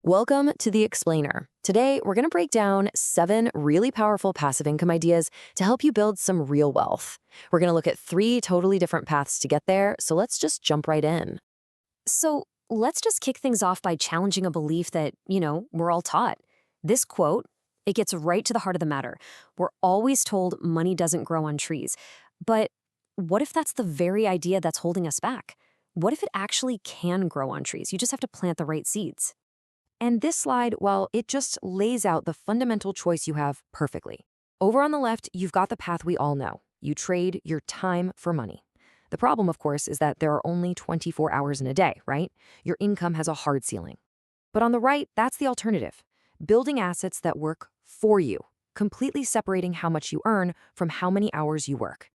Welcome to The Explainer. Today, we're going to break down 7 really powerful passive income ideas to help you build some real wealth. We're going to look at 3 totally different paths to get there, so let's just jump right in. So let's just kick things off by challenging a belief that, we're all taught. This quote, it gets right to the heart of the matter. We're always told money doesn't grow on trees. But what if that's the very idea that's holding us back? What if it actually can grow on trees? You just have to plant the right seeds. And this slide, well, it just lays out the fundamental choice you have perfectly. Over on the left, you've got the path we all know. You trade your time for money. The problem, of course, is that there are only 24 hours in a day, right? Your income has a hard ceiling. But on the right, that's the alternative. Building assets that work for you, completely separating how much you earn from how many hours you work.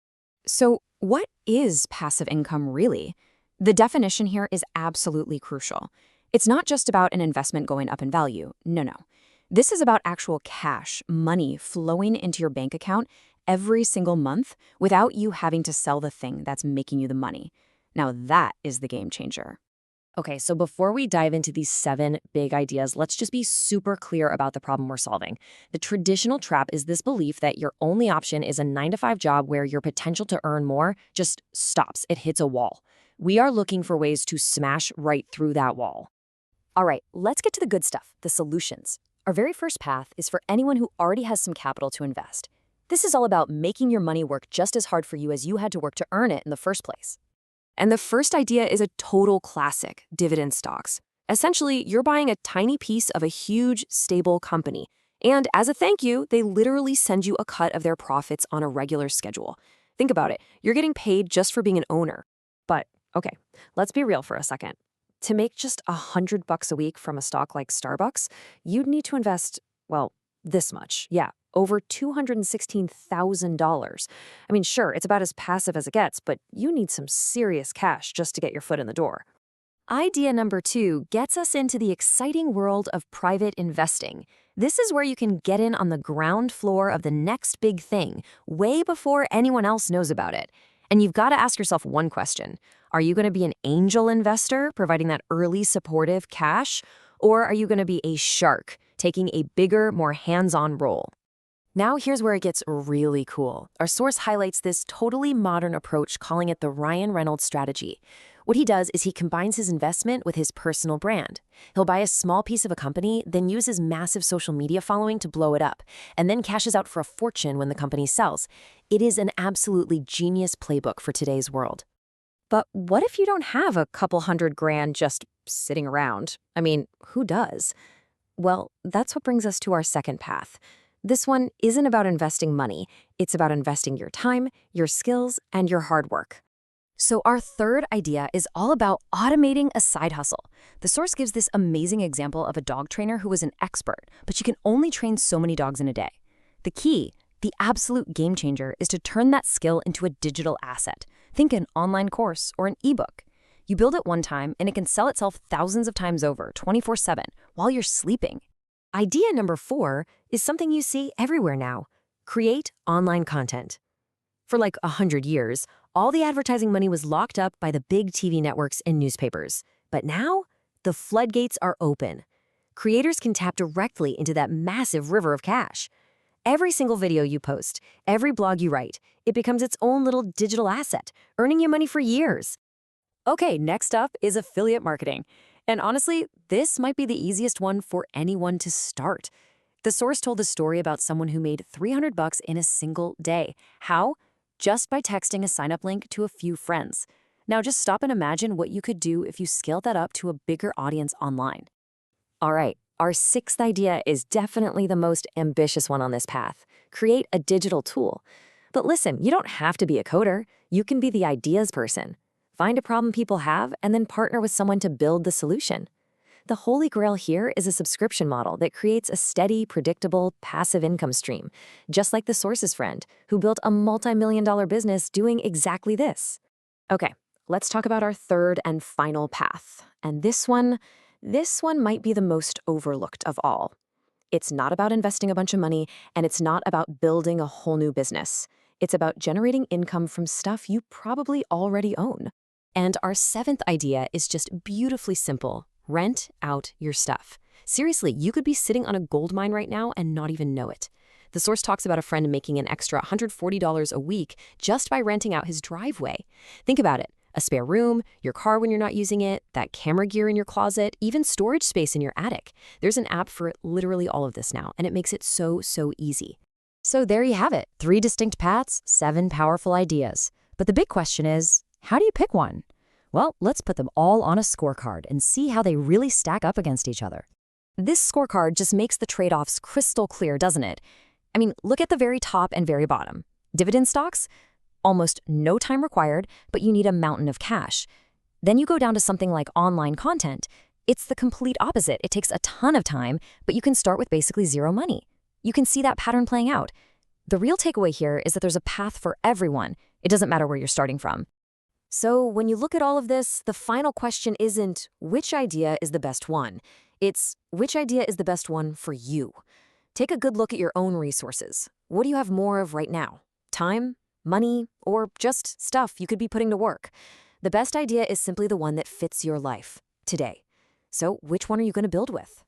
So what is passive income really? The definition here is absolutely crucial. It's not just about an investment going up in value. No. This is about actual cash, money flowing into your bank account every single month without you having to sell the thing that's making you the money. Now that is the game changer. Okay, so before we dive into these 7 big ideas, let's just be super clear about the problem we're solving. The traditional trap is this belief that your only option is a 9-to-5 job where your potential to earn more just stops. It hits a wall. We are looking for ways to smash right through that wall. All right, let's get to the good stuff, the solutions. Our very first path is for anyone who already has some capital to invest. This is all about making your money work just as hard for you as you had to work to earn it in the first place. And the first idea is a total classic, dividend stocks. Essentially, you're buying a tiny piece of a huge, stable company. And as a thank you, they literally send you a cut of their profits on a regular schedule. Think about it. You're getting paid just for being an owner. But, okay, let's be real for a second. To make just $100 a week from a stock like Starbucks, you'd need to invest, well, this much. Yeah, over $216,000. I mean, sure, it's about as passive as it gets, but you need some serious cash just to get your foot in the door. Idea number 2 gets us into the exciting world of private investing. This is where you can get in on the ground floor of the next big thing, way before anyone else knows about it. And you've got to ask yourself one question. Are you going to be an angel investor, providing that early supportive cash? Or are you going to be a shark, taking a bigger, more hands-on role? Now here's where it gets really cool. Our source highlights this totally modern approach, calling it the Ryan Reynolds strategy. What he does is he combines his investment with his personal brand. He'll buy a small piece of a company, then use his massive social media following to blow it up, and then cashes out for a fortune when the company sells. It is an absolutely genius playbook for today's world. But what if you don't have a couple $100,000 just sitting around? I mean, who does? Well, that's what brings us to our second path. This one isn't about investing money. It's about investing your time, your skills, and your hard work. So our third idea is all about automating a side hustle. The source gives this amazing example of a dog trainer who was an expert, but she can only train so many dogs in a day. The key, the absolute game changer, is to turn that skill into a digital asset. Think an online course or an ebook. You build it one time and it can sell itself thousands of times over, 24/7, while you're sleeping. Idea number 4 is something you see everywhere now. Create online content. For like 100 years, all the advertising money was locked up by the big TV networks and newspapers. But now, the floodgates are open. Creators can tap directly into that massive river of cash. Every single video you post, every blog you write, it becomes its own little digital asset, earning you money for years. Okay, next up is affiliate marketing. And honestly, this might be the easiest one for anyone to start. The source told a story about someone who made $300 in a single day. How? Just by texting a sign-up link to a few friends. Now just stop and imagine what you could do if you scaled that up to a bigger audience online. All right, our 6th idea is definitely the most ambitious one on this path. Create a digital tool. But listen, you don't have to be a coder. You can be the ideas person. Find a problem people have and then partner with someone to build the solution. The holy grail here is a subscription model that creates a steady, predictable, passive income stream, just like the source's friend, who built a multi-million-dollar business doing exactly this. Okay, let's talk about our third and final path. And this one might be the most overlooked of all. It's not about investing a bunch of money, and it's not about building a whole new business. It's about generating income from stuff you probably already own. And our 7th idea is just beautifully simple. Rent out your stuff. Seriously, you could be sitting on a gold mine right now and not even know it. The source talks about a friend making an extra $140 a week just by renting out his driveway. Think about it. A spare room, your car when you're not using it, that camera gear in your closet, even storage space in your attic. There's an app for literally all of this now, and it makes it so easy. So there you have it. 3 distinct paths, 7 powerful ideas. But the big question is, how do you pick one? Well, let's put them all on a scorecard and see how they really stack up against each other. This scorecard just makes the trade-offs crystal clear, doesn't it? I mean, look at the very top and very bottom. Dividend stocks? Almost no time required, but you need a mountain of cash. Then you go down to something like online content. It's the complete opposite. It takes a ton of time, but you can start with basically zero money. You can see that pattern playing out. The real takeaway here is that there's a path for everyone. It doesn't matter where you're starting from. So when you look at all of this, the final question isn't which idea is the best one. It's which idea is the best one for you. Take a good look at your own resources. What do you have more of right now? Time? Money? Or just stuff you could be putting to work? The best idea is simply the one that fits your life today. So which one are you going to build with?